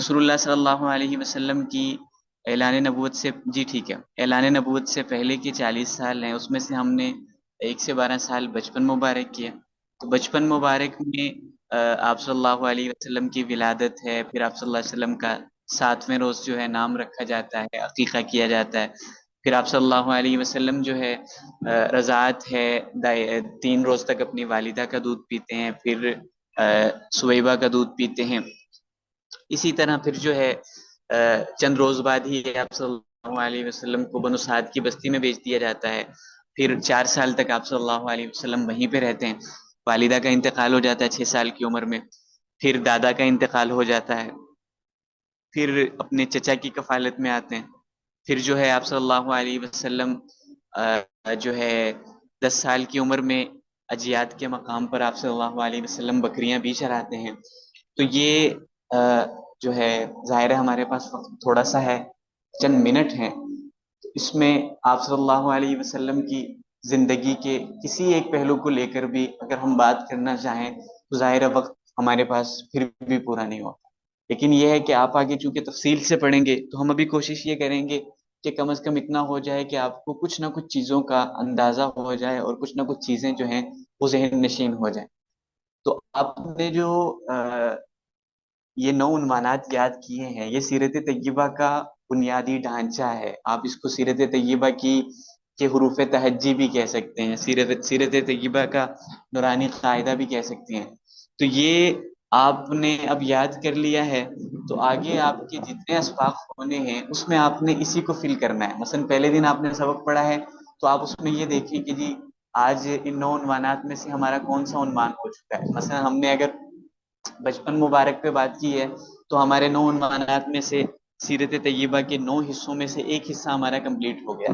رسول اللہ صلی اللہ علیہ وسلم کی اعلان نبوت سے، جی ٹھیک ہے، اعلان نبوت سے پہلے کے 40 سال ہیں، اس میں سے ہم نے 1 سے 12 سال بچپن مبارک کیا۔ تو بچپن مبارک میں آپ صلی اللہ علیہ وسلم کی ولادت ہے، پھر آپ صلی اللہ علیہ وسلم کا 7ویں روز جو ہے نام رکھا جاتا ہے، عقیقہ کیا جاتا ہے۔ پھر آپ صلی اللہ علیہ وسلم جو ہے رضاعت ہے، 3 روز تک اپنی والدہ کا دودھ پیتے ہیں، پھر سویبہ کا دودھ پیتے ہیں۔ اسی طرح پھر جو ہے چند روز بعد ہی آپ صلی اللہ علیہ وسلم کو بنو سعد کی بستی میں بھیج دیا جاتا ہے۔ پھر 4 سال تک آپ صلی اللہ علیہ وسلم وہیں پہ رہتے ہیں۔ والدہ کا انتقال ہو جاتا ہے 6 سال کی عمر میں، پھر دادا کا انتقال ہو جاتا ہے، پھر اپنے چچا کی کفالت میں آتے ہیں۔ پھر جو ہے آپ صلی اللہ علیہ وسلم جو ہے 10 سال کی عمر میں اجیاد کے مقام پر آپ صلی اللہ علیہ وسلم بکریاں بھی چراتے ہیں۔ تو یہ جو ہے ظاہر ہے ہمارے پاس وقت تھوڑا سا ہے، چند منٹ ہیں، اس میں آپ صلی اللہ علیہ وسلم کی زندگی کے کسی ایک پہلو کو لے کر بھی اگر ہم بات کرنا چاہیں تو ظاہر ہے وقت ہمارے پاس پھر بھی پورا نہیں ہوگا۔ لیکن یہ ہے کہ آپ آگے چونکہ تفصیل سے پڑھیں گے تو ہم ابھی کوشش یہ کریں گے کہ کم از کم اتنا ہو جائے کہ آپ کو کچھ نہ کچھ چیزوں کا اندازہ ہو جائے اور کچھ نہ کچھ چیزیں جو ہیں وہ ذہن نشین ہو جائیں۔ تو آپ نے جو یہ 9 عنوانات یاد کیے ہیں، یہ سیرت طیبہ کا بنیادی ڈھانچہ ہے۔ آپ اس کو سیرت طیبہ کی کے حروف تہجی بھی کہہ سکتے ہیں، سیرت طیبہ کا نورانی قاعدہ بھی کہہ سکتے ہیں۔ تو یہ آپ نے اب یاد کر لیا ہے، تو آگے آپ کے جتنے اسباق ہونے ہیں اس میں آپ نے اسی کو فل کرنا ہے۔ مثلا پہلے دن آپ نے سبق پڑھا ہے تو آپ اس میں یہ دیکھیں کہ جی آج ان 9 عنوانات میں سے ہمارا کون سا عنوان ہو چکا ہے۔ مثلا ہم نے اگر بچپن مبارک پہ بات کی ہے تو ہمارے 9 عنوانات میں سے سیرت طیبہ کے 9 حصوں میں سے ایک حصہ ہمارا کمپلیٹ ہو گیا۔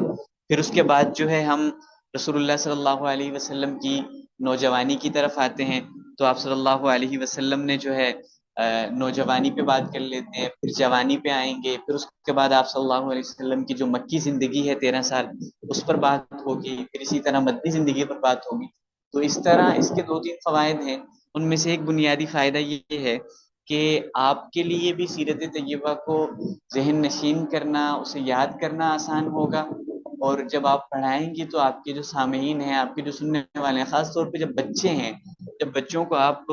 پھر اس کے بعد جو ہے ہم رسول اللہ صلی اللہ علیہ وسلم کی نوجوانی کی طرف آتے ہیں۔ تو آپ صلی اللہ علیہ وسلم نے جو ہے نوجوانی پہ بات کر لیتے ہیں، پھر جوانی پہ آئیں گے، پھر اس کے بعد آپ صلی اللہ علیہ وسلم کی جو مکی زندگی ہے 13 سال، اس پر بات ہوگی، پھر اسی طرح مدنی زندگی پر بات ہوگی۔ تو اس طرح اس کے 2 3 فوائد ہیں، ان میں سے ایک بنیادی فائدہ یہ ہے کہ آپ کے لیے بھی سیرت طیبہ کو ذہن نشین کرنا، اسے یاد کرنا آسان ہوگا، اور جب آپ پڑھائیں گے تو آپ کے جو سامعین ہیں، آپ کے جو سننے والے ہیں، خاص طور پہ جب بچے ہیں، جب بچوں کو آپ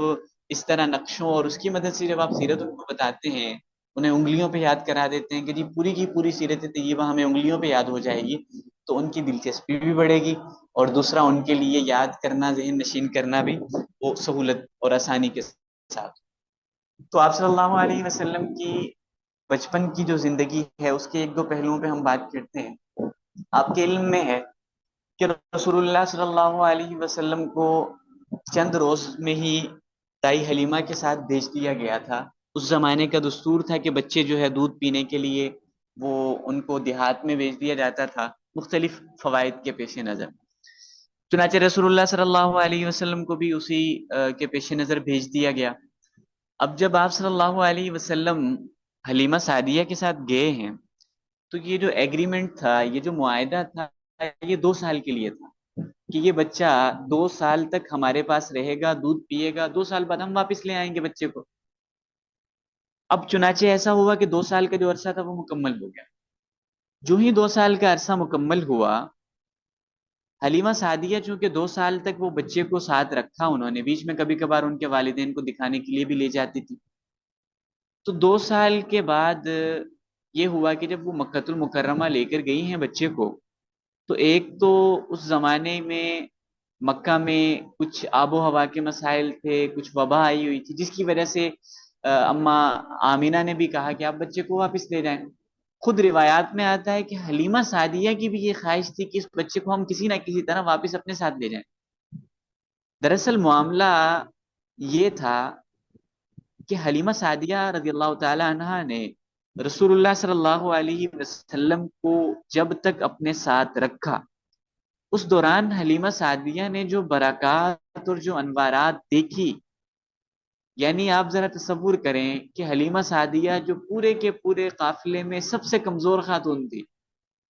اس طرح نقشوں اور اس کی مدد سے جب آپ سیرت ان کو بتاتے ہیں، انہیں انگلیوں پہ یاد کرا دیتے ہیں کہ جی پوری کی پوری سیرت طیبہ ہمیں انگلیوں پہ یاد ہو جائے گی، تو ان کی دلچسپی بھی بڑھے گی، اور دوسرا ان کے لیے یاد کرنا، ذہن نشین کرنا بھی وہ سہولت اور آسانی کے ساتھ۔ تو آپ صلی اللہ علیہ وسلم کی بچپن کی جو زندگی ہے اس کے 1 2 پہلوؤں پہ ہم بات کرتے ہیں۔ آپ کے علم میں ہے کہ رسول اللہ صلی اللہ علیہ وسلم کو چند روز میں ہی دائی حلیمہ کے ساتھ بھیج دیا گیا تھا۔ اس زمانے کا دستور تھا کہ بچے جو ہے دودھ پینے کے لیے وہ ان کو دیہات میں بھیج دیا جاتا تھا، مختلف فوائد کے پیش نظر۔ چنانچہ رسول اللہ صلی اللہ علیہ وسلم کو بھی اسی کے پیش نظر بھیج دیا گیا۔ اب جب آپ صلی اللہ علیہ وسلم حلیمہ سعدیہ کے ساتھ گئے ہیں تو یہ جو ایگریمنٹ تھا، یہ جو معاہدہ تھا، یہ 2 سال کے لیے تھا کہ یہ بچہ 2 سال تک ہمارے پاس رہے گا، دودھ پیے گا، 2 سال بعد ہم واپس لے آئیں گے بچے کو۔ اب چنانچہ ایسا ہوا کہ 2 سال کا جو عرصہ تھا وہ مکمل ہو گیا۔ جو ہی 2 سال کا عرصہ مکمل ہوا، حلیمہ سعدیہ چونکہ 2 سال تک وہ بچے کو ساتھ رکھا، انہوں نے بیچ میں کبھی کبھار ان کے والدین کو دکھانے کے لیے بھی لے جاتی تھی۔ تو 2 سال کے بعد یہ ہوا کہ جب وہ مکۃ المکرمہ لے کر گئی ہیں بچے کو، تو ایک تو اس زمانے میں مکہ میں کچھ آب و ہوا کے مسائل تھے، کچھ وبا آئی ہوئی تھی، جس کی وجہ سے اما آمینہ نے بھی کہا کہ آپ بچے کو واپس لے جائیں۔ خود روایات میں آتا ہے کہ حلیمہ سعدیہ کی بھی یہ خواہش تھی کہ اس بچے کو ہم کسی نہ کسی طرح واپس اپنے ساتھ لے جائیں۔ دراصل معاملہ یہ تھا کہ حلیمہ سعدیہ رضی اللہ تعالی عنہا نے رسول اللہ صلی اللہ علیہ وسلم کو جب تک اپنے ساتھ رکھا، اس دوران حلیمہ سعدیہ نے جو برکات اور جو انوارات دیکھی، یعنی آپ ذرا تصور کریں کہ حلیمہ سعدیہ جو پورے کے پورے قافلے میں سب سے کمزور خاتون تھی،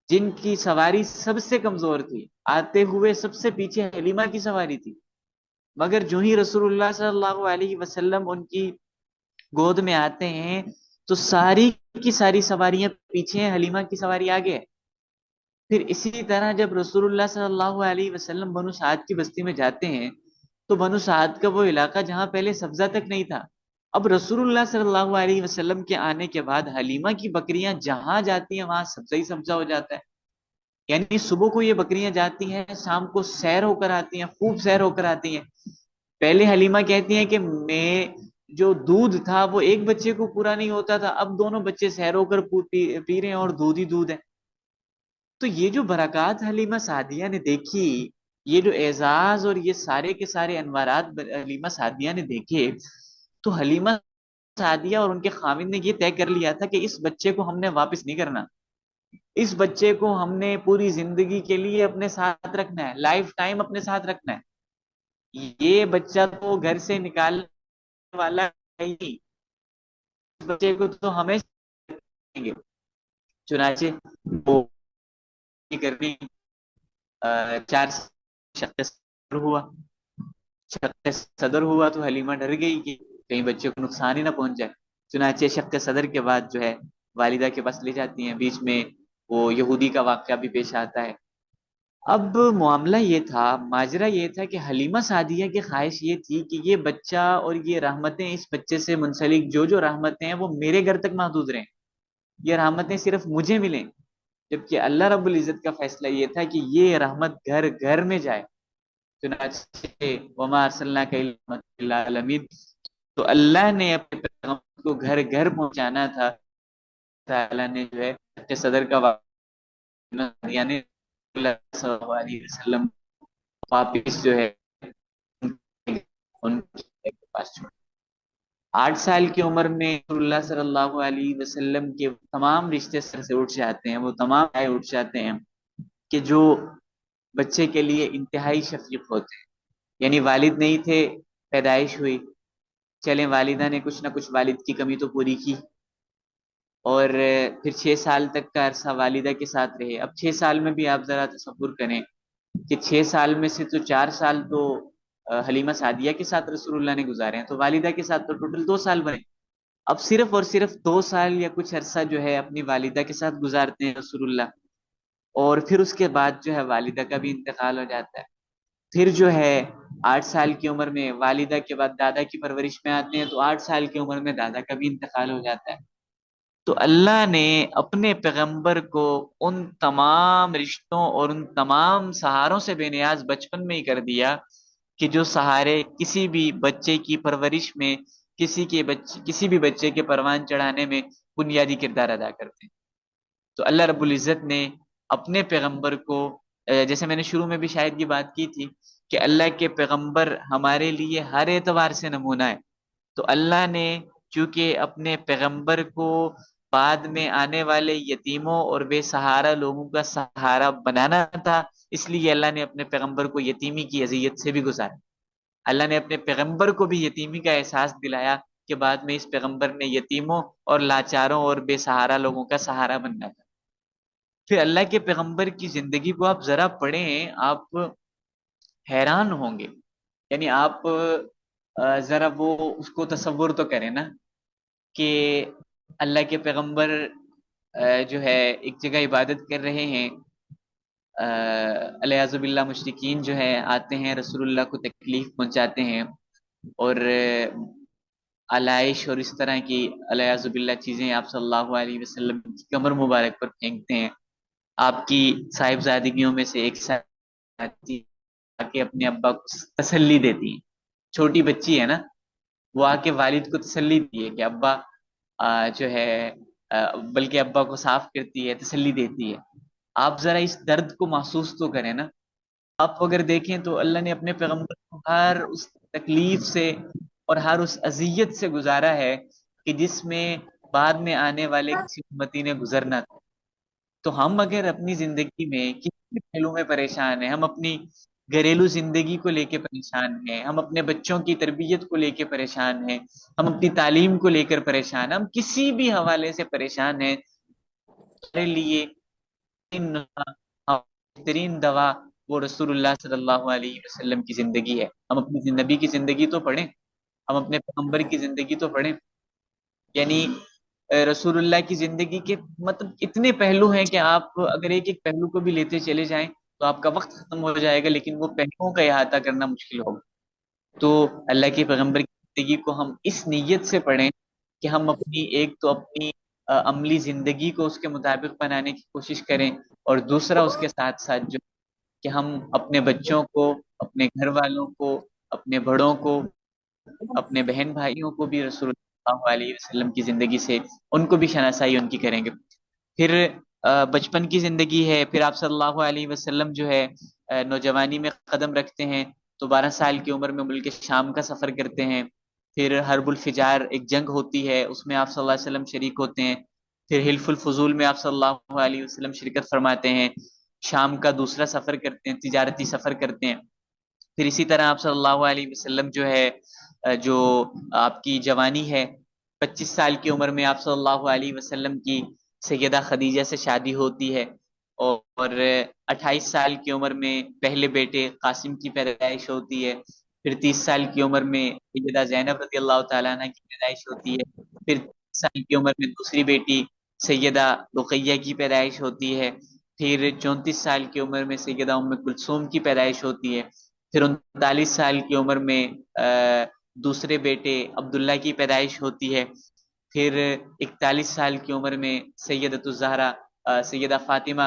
جن کی سواری سب سے کمزور تھی، آتے ہوئے سب سے پیچھے حلیمہ کی سواری تھی، مگر جو ہی رسول اللہ صلی اللہ علیہ وسلم ان کی گود میں آتے ہیں تو ساری کی ساری سواریاں پیچھے ہیں، حلیمہ کی سواری آگے ہے۔ پھر اسی طرح جب رسول اللہ صلی اللہ علیہ وسلم بنو سعد کی بستی میں جاتے ہیں تو بنو سعد کا وہ علاقہ جہاں پہلے سبزہ تک نہیں تھا، اب رسول اللہ صلی اللہ علیہ وسلم کے آنے کے بعد حلیمہ کی بکریاں جہاں جاتی ہیں وہاں سبزہ ہی سبزہ ہو جاتا ہے۔ یعنی صبح کو یہ بکریاں جاتی ہیں، شام کو سیر ہو کر آتی ہیں، خوب سیر ہو کر آتی ہیں۔ پہلے حلیمہ کہتی ہیں کہ میں جو دودھ تھا وہ ایک بچے کو پورا نہیں ہوتا تھا، اب دونوں بچے سیر ہو کر پی رہے ہیں اور دودھ ہی دودھ ہے۔ تو یہ جو برکات حلیمہ سعدیہ نے دیکھی، یہ جو اعزاز اور یہ سارے کے سارے انوارات حلیمہ سعدیہ نے دیکھے، تو حلیمہ سعدیہ اور ان کے خاوند نے یہ طے کر لیا تھا کہ اس بچے کو ہم نے واپس نہیں کرنا، اس بچے کو ہم نے پوری زندگی کے لیے اپنے ساتھ رکھنا ہے، لائف ٹائم اپنے ساتھ رکھنا ہے۔ یہ بچہ تو گھر سے نکالنے والا ہے ہی، اس بچے کو تو ہمیشہ رکھیں گے۔ چنانچہ وہ یہ کرنی 4 صدر ہوا، شق صدر ہوا تو حلیمہ ڈر گئی کہ کہیں بچے کو نقصان ہی نہ پہنچ جائے۔ چنانچہ شق صدر کے بعد جو ہے والدہ کے پاس لے جاتی ہیں، بیچ میں وہ یہودی کا واقعہ بھی پیش آتا ہے۔ اب معاملہ یہ تھا، ماجرا یہ تھا کہ حلیمہ سعدیہ کی خواہش یہ تھی کہ یہ بچہ اور یہ رحمتیں، اس بچے سے منسلک جو رحمتیں ہیں وہ میرے گھر تک محدود رہیں، یہ رحمتیں صرف مجھے ملیں، جبکہ اللہ رب العزت کا فیصلہ یہ تھا کہ یہ رحمت گھر گھر میں جائے۔ چنانچہ وما ارسلناک الا رحمۃ للعالمین، تو اللہ نے اپنے پیغام کو گھر گھر پہنچانا تھا۔ تعالیٰ نے جو ہے کہ صدر کا یعنی اللہ صلی اللہ علیہ وسلم واپس جو ہے ان کے پاس چھوڑا۔ 8 سال کی عمر میں رسول اللہ صلی اللہ علیہ وسلم کے تمام رشتے سر سے اٹھ جاتے ہیں، وہ تمام اٹھ جاتے ہیں کہ جو بچے کے لیے انتہائی شفیق ہوتے ہیں۔ یعنی والد نہیں تھے، پیدائش ہوئی، چلیں والدہ نے کچھ نہ کچھ والد کی کمی تو پوری کی، اور پھر 6 سال تک کا عرصہ والدہ کے ساتھ رہے۔ اب 6 سال میں بھی آپ ذرا تصور کریں کہ 6 سال میں سے تو 4 سال تو حلیمہ سعدیہ کے ساتھ رسول اللہ نے گزارے ہیں، تو والدہ کے ساتھ تو ٹوٹل 2 سال بنے۔ اب صرف اور صرف 2 سال یا کچھ عرصہ جو ہے اپنی والدہ کے ساتھ گزارتے ہیں رسول اللہ، اور پھر اس کے بعد جو ہے والدہ کا بھی انتقال ہو جاتا ہے۔ پھر جو ہے 8 سال کی عمر میں والدہ کے بعد دادا کی پرورش میں آتے ہیں، تو 8 سال کی عمر میں دادا کا بھی انتقال ہو جاتا ہے۔ تو اللہ نے اپنے پیغمبر کو ان تمام رشتوں اور ان تمام سہاروں سے بے نیاز بچپن میں ہی کر دیا کہ جو سہارے کسی بھی بچے کی پرورش میں، کسی بھی بچے کے پروان چڑھانے میں بنیادی کردار ادا کرتے ہیں۔ تو اللہ رب العزت نے اپنے پیغمبر کو، جیسے میں نے شروع میں بھی شاید یہ بات کی تھی کہ اللہ کے پیغمبر ہمارے لیے ہر اعتبار سے نمونہ ہے، تو اللہ نے چونکہ اپنے پیغمبر کو بعد میں آنے والے یتیموں اور بے سہارا لوگوں کا سہارا بنانا تھا، اس لیے اللہ نے اپنے پیغمبر کو یتیمی کی اذیت سے بھی گزارا۔ اللہ نے اپنے پیغمبر کو بھی یتیمی کا احساس دلایا کہ بعد میں اس پیغمبر نے یتیموں اور لاچاروں اور بے سہارا لوگوں کا سہارا بننا تھا۔ پھر اللہ کے پیغمبر کی زندگی کو آپ ذرا پڑھیں، آپ حیران ہوں گے۔ یعنی آپ ذرا وہ اس کو تصور تو کریں نا کہ اللہ کے پیغمبر جو ہے ایک جگہ عبادت کر رہے ہیں، الیاذ باللہ مشرکین جو ہے آتے ہیں رسول اللہ کو تکلیف پہنچاتے ہیں، اور علائش اور اس طرح کی الیاذ باللہ چیزیں آپ صلی اللہ علیہ وسلم کی کمر مبارک پر پھینکتے ہیں۔ آپ کی صاحبزادگیوں میں سے ایک ساتھی آ کے اپنے ابا کو تسلی دیتی ہیں، چھوٹی بچی ہے نا، وہ آ کے والد کو تسلی دی ہے کہ ابا جو ہے بلکہ ابا کو صاف کرتی ہے، تسلی دیتی ہے۔ آپ ذرا اس درد کو محسوس تو کریں نا۔ آپ اگر دیکھیں تو اللہ نے اپنے پیغمبر کو ہر اس تکلیف سے اور ہر اس اذیت سے گزارا ہے کہ جس میں بعد میں آنے والے کسی امتی نے گزرنا تھا۔ تو ہم اگر اپنی زندگی میں کسی بھی پہلو میں پریشان ہیں، ہم اپنی گھریلو زندگی کو لے کے پریشان ہیں، ہم اپنے بچوں کی تربیت کو لے کے پریشان ہیں، ہم اپنی تعلیم کو لے کر پریشان ہیں، ہم کسی بھی حوالے سے پریشان ہیں، ہمارے لیے بہترین دوا وہ رسول اللہ صلی اللہ علیہ وسلم کی زندگی ہے۔ ہم اپنی نبی کی زندگی تو پڑھیں، ہم اپنے پیغمبر کی زندگی تو پڑھیں۔ یعنی رسول اللہ کی زندگی کے مطلب اتنے پہلو ہیں کہ آپ اگر ایک ایک پہلو کو بھی لیتے چلے جائیں تو آپ کا وقت ختم ہو جائے گا، لیکن وہ پہلوؤں کا احاطہ کرنا مشکل ہوگا۔ تو اللہ کے پیغمبر کی زندگی کو ہم اس نیت سے پڑھیں کہ ہم اپنی ایک تو اپنی عملی زندگی کو اس کے مطابق بنانے کی کوشش کریں، اور دوسرا اس کے ساتھ ساتھ جو کہ ہم اپنے بچوں کو، اپنے گھر والوں کو، اپنے بڑوں کو، اپنے بہن بھائیوں کو بھی رسول اللہ علیہ وسلم کی زندگی سے ان کو بھی شناسائی ان کی کریں گے۔ پھر بچپن کی زندگی ہے، پھر آپ صلی اللہ علیہ وسلم جو ہے نوجوانی میں قدم رکھتے ہیں تو 12 سال کی عمر میں ملک شام کا سفر کرتے ہیں۔ پھر حرب الفجار ایک جنگ ہوتی ہے، اس میں آپ صلی اللہ علیہ وسلم شریک ہوتے ہیں۔ پھر حلف الفضول میں آپ صلی اللہ علیہ وسلم شرکت فرماتے ہیں، شام کا دوسرا سفر کرتے ہیں، تجارتی سفر کرتے ہیں۔ پھر اسی طرح آپ صلی اللہ علیہ وسلم جو ہے جو آپ کی جوانی ہے، 25 سال کی عمر میں آپ صلی اللہ علیہ وسلم کی سیدہ خدیجہ سے شادی ہوتی ہے، اور 28 سال کی عمر میں پہلے بیٹے قاسم کی پیدائش ہوتی ہے۔ پھر 30 سال کی عمر میں سیدہ زینب رضی اللہ تعالیٰ عنہ کی پیدائش ہوتی ہے۔ پھر 30 سال کی عمر میں دوسری بیٹی سیدہ رقیہ کی پیدائش ہوتی ہے۔ پھر 34 سال کی عمر میں سیدہ ام کلثوم کی پیدائش ہوتی ہے۔ پھر 39 سال کی عمر میں دوسرے بیٹے عبداللہ کی پیدائش ہوتی ہے۔ پھر 41 سال کی عمر میں سیدۃ الزہرا سیدہ فاطمہ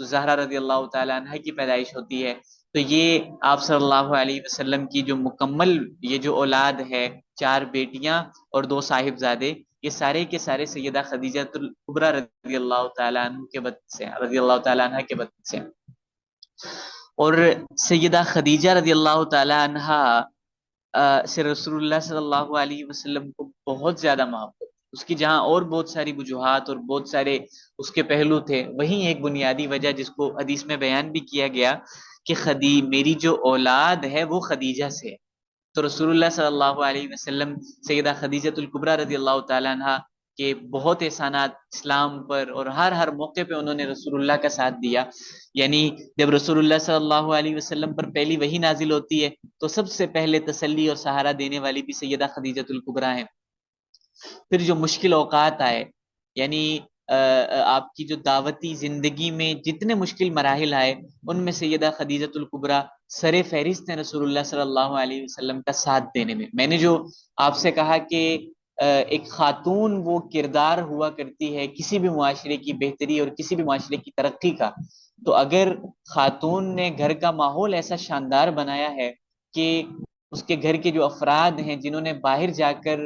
زہرا رضی اللہ تعالیٰ عنہ کی پیدائش ہوتی ہے۔ تو یہ آپ صلی اللہ علیہ وسلم کی جو مکمل یہ جو اولاد ہے، 4 بیٹیاں اور 2 صاحبزادے، یہ سارے کے سارے سیدہ خدیجہ الکبریٰ رضی اللہ تعالیٰ عنہ کے بطن سے، رضی اللہ تعالیٰ عنہ کے بطن سے۔ اور سیدہ خدیجہ رضی اللہ تعالی عنہا سے رسول اللہ صلی اللہ علیہ وسلم کو بہت زیادہ محبت، اس کی جہاں اور بہت ساری وجوہات اور بہت سارے اس کے پہلو تھے، وہیں ایک بنیادی وجہ جس کو حدیث میں بیان بھی کیا گیا کہ میری جو اولاد ہے وہ خدیجہ سے ہے۔ تو رسول اللہ صلی اللہ علیہ وسلم سیدہ خدیجہ الکبریٰ رضی اللہ تعالی عنہا کے بہت احسانات اسلام پر، اور ہر موقع پہ انہوں نے رسول اللہ کا ساتھ دیا۔ یعنی جب رسول اللہ صلی اللہ علیہ وسلم پر پہلی وحی نازل ہوتی ہے تو سب سے پہلے تسلی اور سہارا دینے والی بھی سیدہ خدیجہ الکبریٰ ہیں۔ پھر جو مشکل اوقات آئے، یعنی آپ کی جو دعوتی زندگی میں جتنے مشکل مراحل آئے، ان میں سیدہ خدیجہ الکبریٰ سر فہرست ہیں رسول اللہ صلی اللہ علیہ وسلم کا ساتھ دینے میں۔ میں نے جو آپ سے کہا کہ ایک خاتون وہ کردار ہوا کرتی ہے کسی بھی معاشرے کی بہتری اور کسی بھی معاشرے کی ترقی کا، تو اگر خاتون نے گھر کا ماحول ایسا شاندار بنایا ہے کہ اس کے گھر کے جو افراد ہیں جنہوں نے باہر جا کر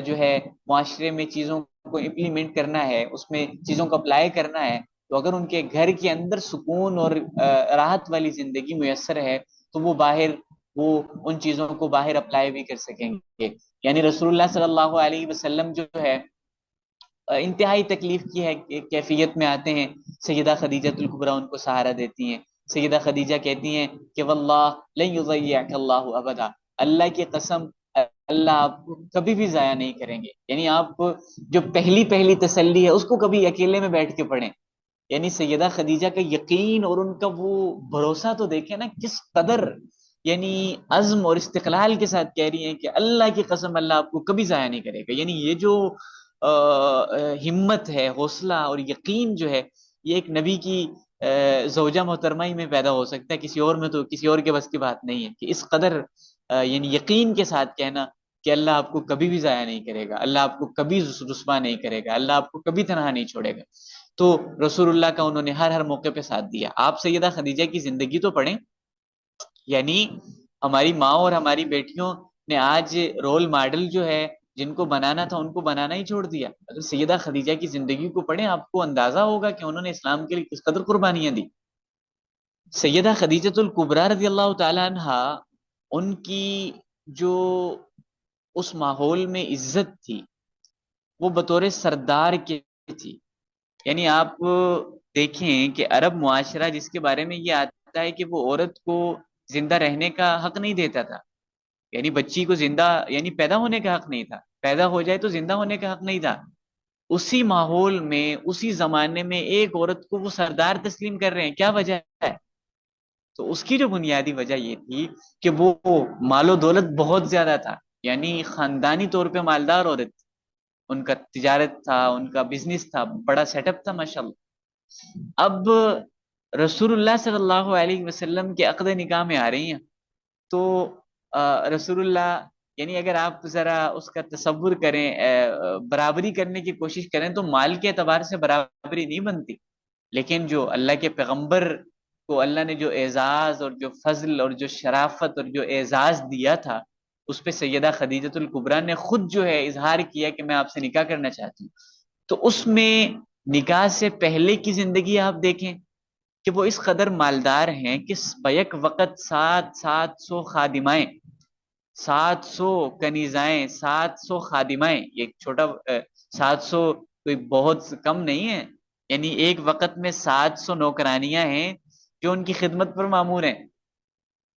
جو ہے معاشرے میں چیزوں کو امپلیمنٹ کرنا ہے، اس میں چیزوں کو اپلائی کرنا ہے، تو اگر ان کے گھر کے اندر سکون اور راحت والی زندگی میسر ہے تو وہ باہر وہ ان چیزوں کو باہر اپلائی بھی کر سکیں گے۔ یعنی رسول اللہ صلی اللہ علیہ وسلم جو ہے انتہائی تکلیف کی ہے کیفیت میں آتے ہیں، سیدہ خدیجہ الکبریٰ ان کو سہارا دیتی ہیں۔ سیدہ خدیجہ کہتی ہیں کہ واللہ لن یضیعک اللہ ابدا، اللہ کی قسم اللہ آپ کو کبھی بھی ضائع نہیں کریں گے۔ یعنی آپ جو پہلی تسلی ہے اس کو کبھی اکیلے میں بیٹھ کے پڑھیں۔ یعنی سیدہ خدیجہ کا یقین اور ان کا وہ بھروسہ تو دیکھیں نا کس قدر، یعنی عزم اور استقلال کے ساتھ کہہ رہی ہیں کہ اللہ کی قسم اللہ آپ کو کبھی ضائع نہیں کرے گا۔ یعنی یہ جو ہمت ہے، حوصلہ اور یقین جو ہے، یہ ایک نبی کی زوجہ محترمہ ہی میں پیدا ہو سکتا ہے، کسی اور میں تو کسی اور کے بس کی بات نہیں ہے کہ اس قدر یعنی یقین کے ساتھ کہنا کہ اللہ آپ کو کبھی بھی ضائع نہیں کرے گا، اللہ آپ کو کبھی رسوا نہیں کرے گا، اللہ آپ کو کبھی تنہا نہیں چھوڑے گا۔ تو رسول اللہ کا انہوں نے ہر موقع پہ ساتھ دیا۔ آپ سیدہ خدیجہ کی زندگی تو پڑھیں، یعنی ہماری ماں اور ہماری بیٹیوں نے آج رول ماڈل جو ہے جن کو بنانا تھا ان کو بنانا ہی چھوڑ دیا۔ اگر سیدہ خدیجہ کی زندگی کو پڑھیں آپ کو اندازہ ہوگا کہ انہوں نے اسلام کے لیے کس قدر قربانیاں دی۔ سیدہ خدیجہ الکبریٰ رضی اللہ تعالی عنہا، ان کی جو اس ماحول میں عزت تھی وہ بطور سردار کے تھی۔ یعنی آپ دیکھیں کہ عرب معاشرہ جس کے بارے میں یہ آتا ہے کہ وہ عورت کو زندہ رہنے کا حق نہیں دیتا تھا، یعنی بچی کو زندہ یعنی پیدا ہونے کا حق نہیں تھا، پیدا ہو جائے تو زندہ ہونے کا حق نہیں تھا، اسی ماحول میں اسی زمانے میں ایک عورت کو وہ سردار تسلیم کر رہے ہیں، کیا وجہ ہے؟ تو اس کی جو بنیادی وجہ یہ تھی کہ وہ مال و دولت بہت زیادہ تھا، یعنی خاندانی طور پہ مالدار عورت، ان کا تجارت تھا، ان کا بزنس تھا، بڑا سیٹ اپ تھا ماشاءاللہ۔ اب رسول اللہ صلی اللہ علیہ وسلم کے عقد نکاح میں آ رہی ہیں، تو رسول اللہ، یعنی اگر آپ ذرا اس کا تصور کریں، برابری کرنے کی کوشش کریں تو مال کے اعتبار سے برابری نہیں بنتی، لیکن جو اللہ کے پیغمبر کو اللہ نے جو اعزاز اور جو فضل اور جو شرافت اور جو اعزاز دیا تھا، اس پہ سیدہ خدیجۃ الکبریٰ نے خود جو ہے اظہار کیا کہ میں آپ سے نکاح کرنا چاہتی ہوں۔ تو اس میں نکاح سے پہلے کی زندگی آپ دیکھیں کہ وہ اس قدر مالدار ہیں کہ بیک وقت 700 خادمائیں، 700 کنیزائیں، 700 خادمائیں، یہ ایک چھوٹا 700 کوئی بہت کم نہیں ہے، یعنی ایک وقت میں 700 نوکرانیاں ہیں جو ان کی خدمت پر مامور ہیں،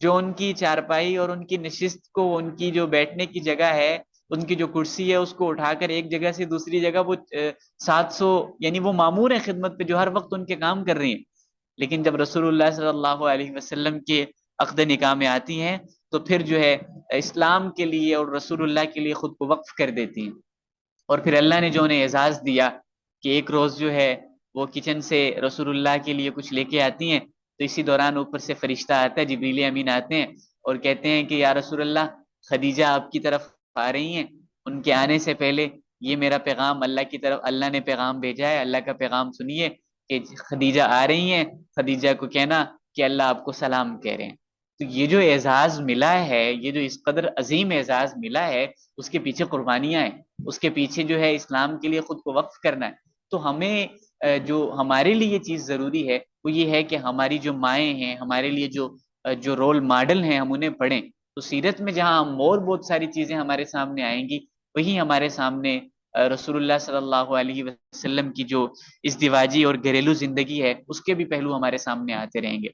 جو ان کی چارپائی اور ان کی نشست کو، ان کی جو بیٹھنے کی جگہ ہے، ان کی جو کرسی ہے، اس کو اٹھا کر ایک جگہ سے دوسری جگہ، وہ 700، یعنی وہ مامور ہیں خدمت پہ جو ہر وقت ان کے کام کر رہی ہیں۔ لیکن جب رسول اللہ صلی اللہ علیہ وسلم کے عقد نکاح میں آتی ہیں تو پھر جو ہے اسلام کے لیے اور رسول اللہ کے لیے خود کو وقف کر دیتی ہیں، اور پھر اللہ نے جو انہیں اعزاز دیا کہ ایک روز جو ہے وہ کچن سے رسول اللہ کے لیے کچھ لے کے آتی ہیں، تو اسی دوران اوپر سے فرشتہ آتا ہے، جبریل امین آتے ہیں اور کہتے ہیں کہ یا رسول اللہ، خدیجہ آپ کی طرف آ رہی ہیں، ان کے آنے سے پہلے یہ میرا پیغام اللہ کی طرف، اللہ نے پیغام بھیجا ہے، اللہ کا پیغام سنیے کہ خدیجہ آ رہی ہیں، خدیجہ کو کہنا کہ اللہ آپ کو سلام کہہ رہے ہیں۔ تو یہ جو اعزاز ملا ہے، یہ جو اس قدر عظیم اعزاز ملا ہے، اس کے پیچھے قربانیاں ہیں، اس کے پیچھے جو ہے اسلام کے لیے خود کو وقف کرنا ہے۔ تو ہمیں جو ہمارے لیے یہ چیز ضروری ہے وہ یہ ہے کہ ہماری جو مائیں ہیں، ہمارے لیے جو رول ماڈل ہیں، ہم انہیں پڑھیں۔ تو سیرت میں جہاں ہم اور بہت ساری چیزیں ہمارے سامنے آئیں گی، وہی ہمارے سامنے رسول اللہ صلی اللہ علیہ وسلم کی جو ازدواجی اور گھریلو زندگی ہے، اس کے بھی پہلو ہمارے سامنے آتے رہیں گے۔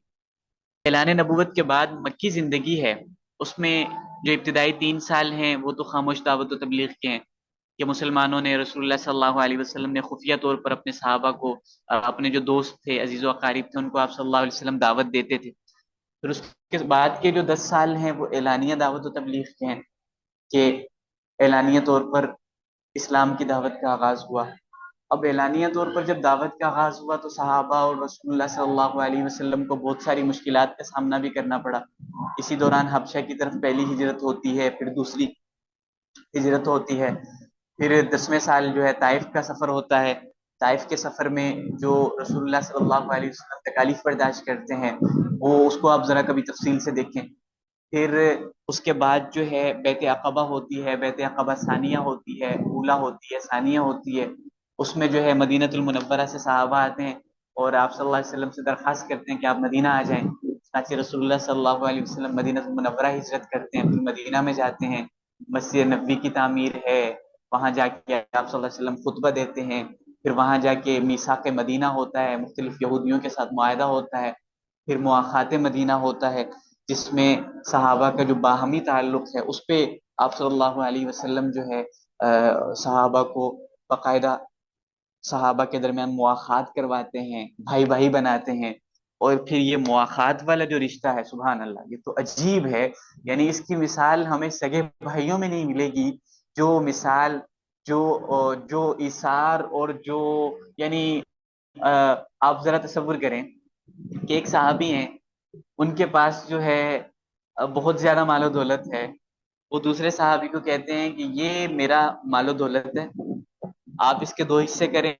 اعلان نبوت کے بعد مکی زندگی ہے، اس میں جو ابتدائی 3 سال ہیں وہ تو خاموش دعوت و تبلیغ کے ہیں کہ مسلمانوں نے رسول اللہ صلی اللہ علیہ وسلم نے خفیہ طور پر اپنے صحابہ کو، اپنے جو دوست تھے، عزیز و اقارب تھے، ان کو آپ صلی اللہ علیہ وسلم دعوت دیتے تھے۔ پھر اس کے بعد کے جو 10 سال ہیں وہ اعلانیہ دعوت و تبلیغ کے ہیں کہ اعلانیہ طور پر اسلام کی دعوت کا آغاز ہوا۔ اب اعلانیہ طور پر جب دعوت کا آغاز ہوا تو صحابہ اور رسول اللہ صلی اللہ علیہ وسلم کو بہت ساری مشکلات کا سامنا بھی کرنا پڑا۔ اسی دوران حبشہ کی طرف پہلی ہجرت ہوتی ہے، پھر دوسری ہجرت ہوتی ہے، پھر 10ویں سال جو ہے طائف کا سفر ہوتا ہے۔ طائف کے سفر میں جو رسول اللہ صلی اللہ علیہ وسلم تکالیف برداشت کرتے ہیں، وہ اس کو آپ ذرا کبھی تفصیل سے دیکھیں۔ پھر اس کے بعد جو ہے بیعت عقبہ ہوتی ہے، بیعت عقبہ ثانیہ ہوتی ہے، اولا ہوتی ہے، ثانیہ ہوتی ہے۔ اس میں جو ہے مدینہ المنورہ سے صحابہ آتے ہیں اور آپ صلی اللہ علیہ وسلم سے درخواست کرتے ہیں کہ آپ مدینہ آ جائیں۔ چنانچہ رسول اللہ صلی اللہ علیہ وسلم مدینہ المنورہ ہجرت کرتے ہیں، پھر مدینہ میں جاتے ہیں، مسجد نبوی کی تعمیر ہے، وہاں جا کے آپ صلی اللہ علیہ وسلم خطبہ دیتے ہیں، پھر وہاں جا کے میثاق مدینہ ہوتا ہے، مختلف یہودیوں کے ساتھ معاہدہ ہوتا ہے، پھر مواخات مدینہ ہوتا ہے جس میں صحابہ کا جو باہمی تعلق ہے اس پہ آپ صلی اللہ علیہ وسلم جو ہے صحابہ کو باقاعدہ، صحابہ کے درمیان مواخات کرواتے ہیں، بھائی بھائی بناتے ہیں۔ اور پھر یہ مواخات والا جو رشتہ ہے، سبحان اللہ، یہ تو عجیب ہے، یعنی اس کی مثال ہمیں سگے بھائیوں میں نہیں ملے گی، جو مثال، جو جو ایثار اور جو، یعنی آپ ذرا تصور کریں کہ ایک صحابی ہیں، ان کے پاس جو ہے بہت زیادہ مال و دولت ہے، وہ دوسرے صحابی کو کہتے ہیں کہ یہ میرا مال و دولت ہے، آپ اس کے 2 حصے کریں،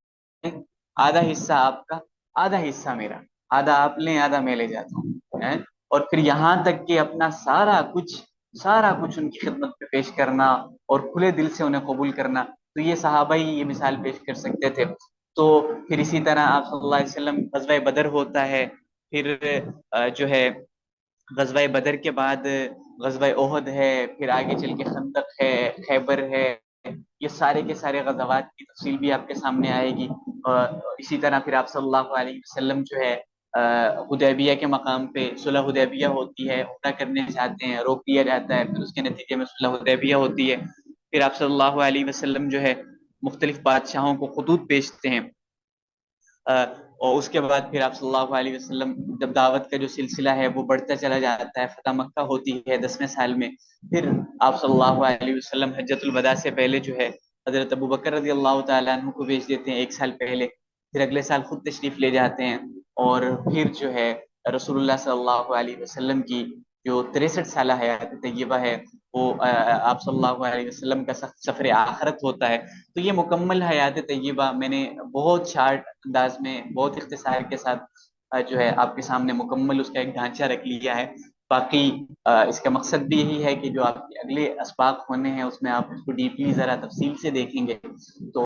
آدھا حصہ آپ کا، آدھا حصہ میرا، آدھا آپ لیں، آدھا میں لے جاتا ہوں۔ اور پھر یہاں تک کہ اپنا سارا کچھ ان کی خدمت پہ پیش کرنا اور کھلے دل سے انہیں قبول کرنا، تو یہ صحابہ ہی یہ مثال پیش کر سکتے تھے۔ تو پھر اسی طرح آپ صلی اللہ علیہ وسلم غزوہ بدر ہوتا ہے، پھر جو ہے غزوہ بدر کے بعد غزوہ احد ہے، پھر آگے چل کے خندق ہے، خیبر ہے، یہ سارے کے سارے غزوات کی تفصیل بھی آپ کے سامنے آئے گی۔ اور اسی طرح پھر آپ صلی اللہ علیہ وسلم جو ہے حدیبیہ کے مقام پہ صلح حدیبیہ ہوتی ہے، عمرہ کرنے جاتے ہیں، روک دیا جاتا ہے، پھر اس کے نتیجے میں صلح حدیبیہ ہوتی ہے۔ پھر آپ صلی اللہ علیہ وسلم جو ہے مختلف بادشاہوں کو خطوط بیچتے ہیں، اور اس کے بعد پھر آپ صلی اللہ علیہ وسلم جب دعوت کا جو سلسلہ ہے وہ بڑھتا چلا جاتا ہے، فتح مکہ ہوتی ہے 10ویں سال میں۔ پھر آپ صلی اللہ علیہ وسلم حجۃ الوداع سے پہلے جو ہے حضرت ابو بکر رضی اللہ تعالیٰ عنہ کو بھیج دیتے ہیں 1 سال پہلے، پھر اگلے سال خود تشریف لے جاتے ہیں، اور پھر جو ہے رسول اللہ صلی اللہ علیہ وسلم کی جو 63 سالہ حیات طیبہ ہے وہ آپ صلی اللہ علیہ وسلم کا سفر آخرت ہوتا ہے۔ تو یہ مکمل حیات طیبہ میں نے بہت شارٹ انداز میں، بہت اختصار کے ساتھ جو ہے آپ کے سامنے مکمل اس کا ایک ڈھانچہ رکھ لیا ہے۔ باقی اس کا مقصد بھی یہی ہے کہ جو آپ کے اگلے اسباق ہونے ہیں اس میں آپ اس کو ڈیپلی ذرا تفصیل سے دیکھیں گے تو